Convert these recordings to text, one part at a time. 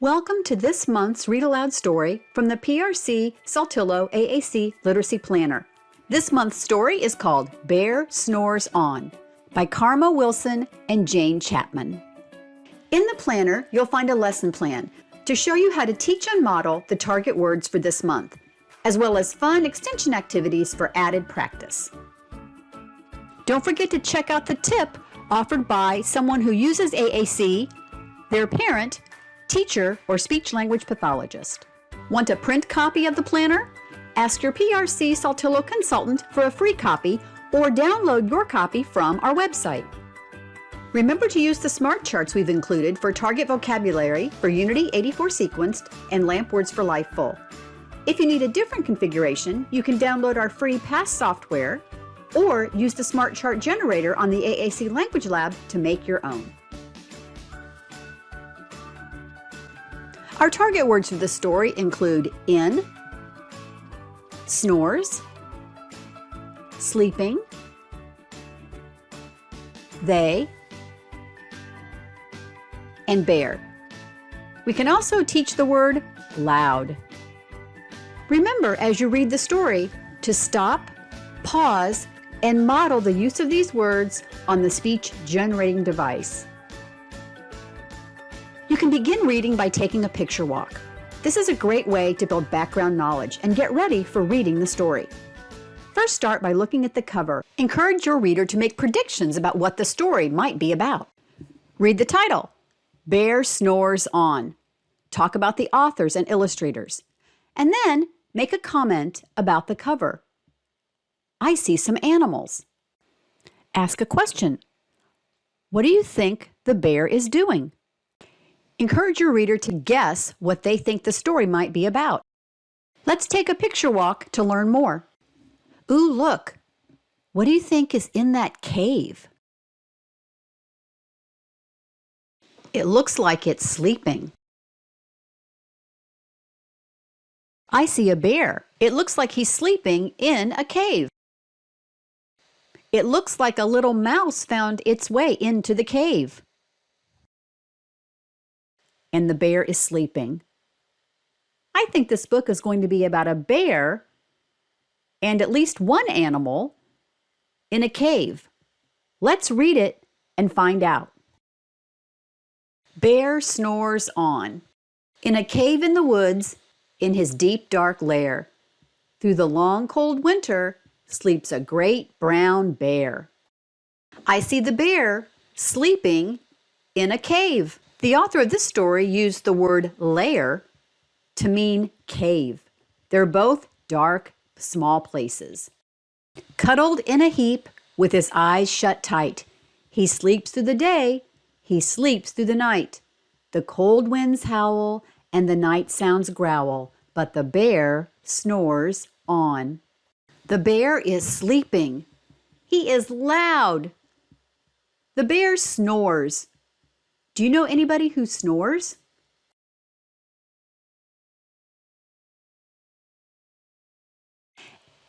Welcome to this month's Read Aloud story from the PRC-Saltillo AAC Literacy Planner. This month's story is called Bear Snores On by Karma Wilson and Jane Chapman. In the planner, you'll find a lesson plan to show you how to teach and model the target words for this month, as well as fun extension activities for added practice. Don't forget to check out the tip offered by someone who uses AAC, their parent, teacher, or speech-language pathologist. Want a print copy of the planner? Ask your PRC-Saltillo consultant for a free copy or download your copy from our website. Remember to use the smart charts we've included for target vocabulary for Unity 84 sequenced and LAMP Words for Life full. If you need a different configuration, you can download our free PASS software or use the smart chart generator on the AAC Language Lab to make your own. Our target words for this story include in, snores, sleeping, they, and bear. We can also teach the word loud. Remember, as you read the story, to stop, pause, and model the use of these words on the speech-generating device. You can begin reading by taking a picture walk. This is a great way to build background knowledge and get ready for reading the story. First, start by looking at the cover. Encourage your reader to make predictions about what the story might be about. Read the title, Bear Snores On. Talk about the authors and illustrators. And then make a comment about the cover. I see some animals. Ask a question. What do you think the bear is doing? Encourage your reader to guess what they think the story might be about. Let's take a picture walk to learn more. Ooh, look! What do you think is in that cave? It looks like it's sleeping. I see a bear. It looks like he's sleeping in a cave. It looks like a little mouse found its way into the cave. And the bear is sleeping. I think this book is going to be about a bear and at least one animal in a cave. Let's read it and find out. Bear snores on. In a cave in the woods, in his deep dark lair, through the long cold winter, sleeps a great brown bear. I see the bear sleeping in a cave. The author of this story used the word lair to mean cave. They're both dark, small places. Cuddled in a heap with his eyes shut tight, he sleeps through the day, he sleeps through the night. The cold winds howl and the night sounds growl, but the bear snores on. The bear is sleeping. He is loud. The bear snores. Do you know anybody who snores?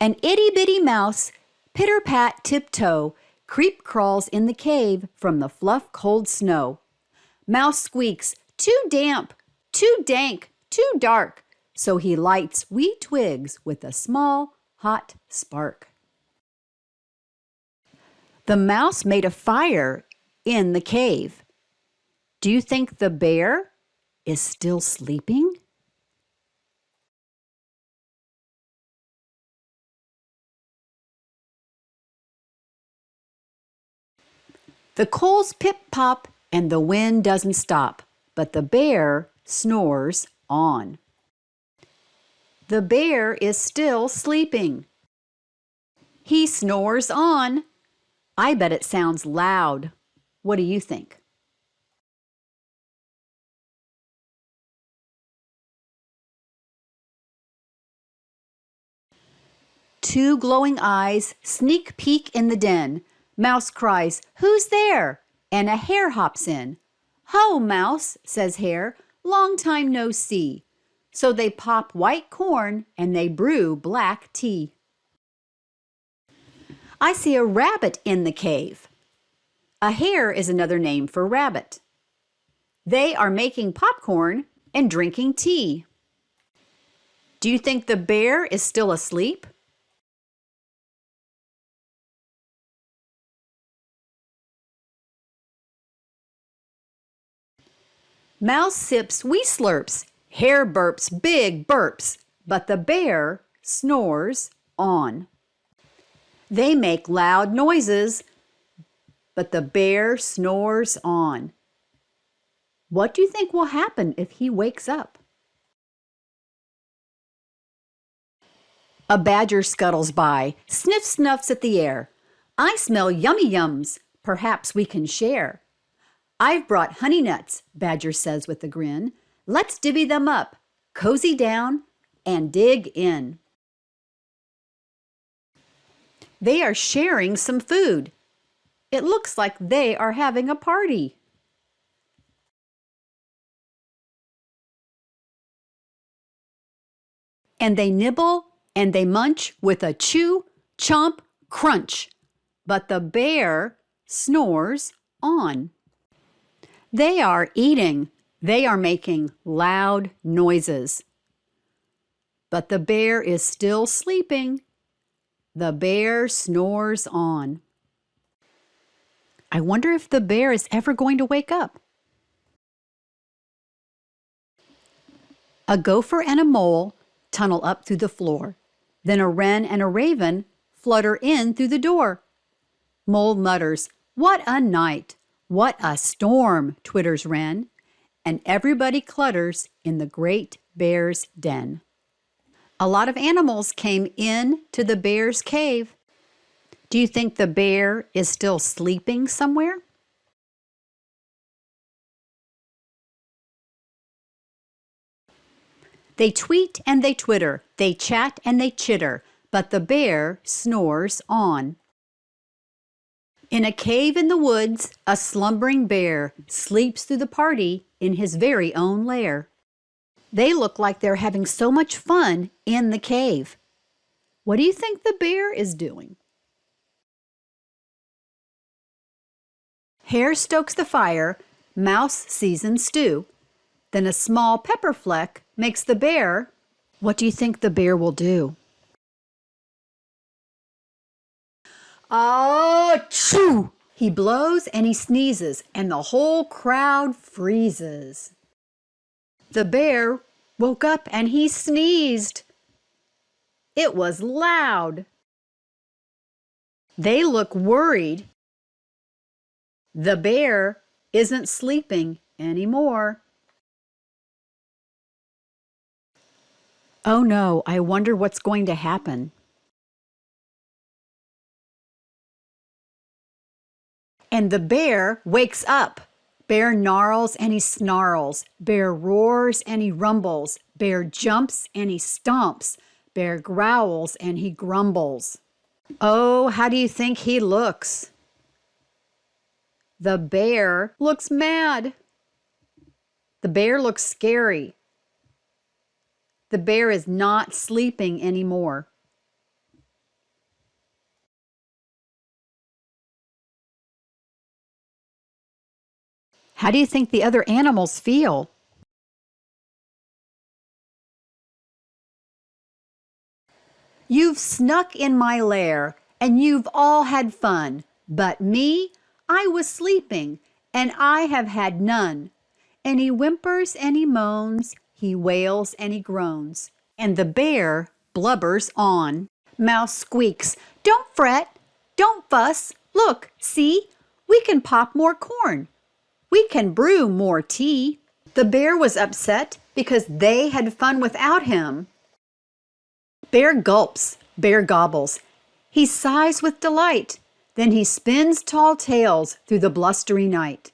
An itty-bitty mouse, pitter-pat tiptoe, creep crawls in the cave from the fluff cold snow. Mouse squeaks, too damp, too dank, too dark, so he lights wee twigs with a small, hot spark. The mouse made a fire in the cave. Do you think the bear is still sleeping? The coals pip-pop and the wind doesn't stop, but the bear snores on. The bear is still sleeping. He snores on. I bet it sounds loud. What do you think? Two glowing eyes sneak peek in the den. Mouse cries, "Who's there?" And a hare hops in. "Ho, Mouse," says Hare, "long time no see." So they pop white corn and they brew black tea. I see a rabbit in the cave. A hare is another name for rabbit. They are making popcorn and drinking tea. Do you think the bear is still asleep? Mouse sips wee slurps, hare burps big burps, but the bear snores on. They make loud noises, but the bear snores on. What do you think will happen if he wakes up? A badger scuttles by, sniff snuffs at the air. I smell yummy yums, perhaps we can share. I've brought honey nuts, Badger says with a grin. Let's divvy them up, cozy down, and dig in. They are sharing some food. It looks like they are having a party. And they nibble and they munch with a chew, chomp, crunch. But the bear snores on. They are eating. They are making loud noises. But the bear is still sleeping. The bear snores on. I wonder if the bear is ever going to wake up. A gopher and a mole tunnel up through the floor. Then a wren and a raven flutter in through the door. Mole mutters, "What a night! What a storm!" twitters wren. And everybody clutters in the great bear's den. A lot of animals came in to the bear's cave. Do you think the bear is still sleeping somewhere? They tweet and they twitter, they chat and they chitter, but the bear snores on. In a cave in the woods, a slumbering bear sleeps through the party in his very own lair. They look like they're having so much fun in the cave. What do you think the bear is doing? Hare stokes the fire, mouse seasons stew. Then a small pepper fleck makes the bear. What do you think the bear will do? Achoo! He blows and he sneezes, and the whole crowd freezes. The bear woke up and he sneezed. It was loud. They look worried. The bear isn't sleeping anymore. Oh no, I wonder what's going to happen. And the bear wakes up. Bear gnarls and he snarls. Bear roars and he rumbles. Bear jumps and he stomps. Bear growls and he grumbles. Oh, how do you think he looks? The bear looks mad. The bear looks scary. The bear is not sleeping anymore. How do you think the other animals feel? You've snuck in my lair, and you've all had fun. But me, I was sleeping, and I have had none. And he whimpers and he moans, he wails and he groans. And the bear blubbers on. Mouse squeaks, "Don't fret, don't fuss. Look, see, we can pop more corn. We can brew more tea." The bear was upset because they had fun without him. Bear gulps, bear gobbles. He sighs with delight. Then he spins tall tales through the blustery night.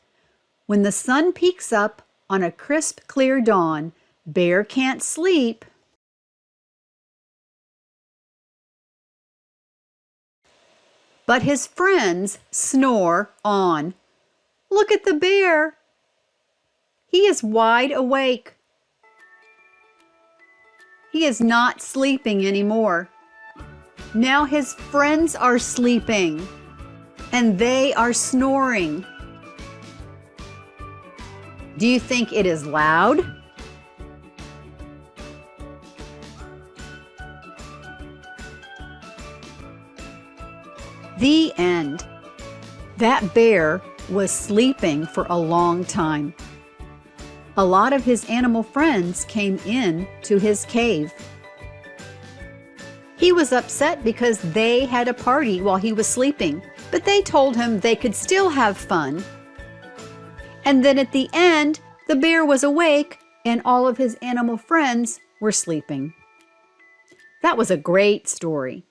When the sun peeks up on a crisp, clear dawn, bear can't sleep. But his friends snore on. Look at the bear. He is wide awake. He is not sleeping anymore. Now his friends are sleeping, and they are snoring. Do you think it is loud? The end. That bear was sleeping for a long time. A lot of his animal friends came in to his cave. He was upset because they had a party while he was sleeping, but they told him they could still have fun. And then at the end, the bear was awake and all of his animal friends were sleeping. That was a great story.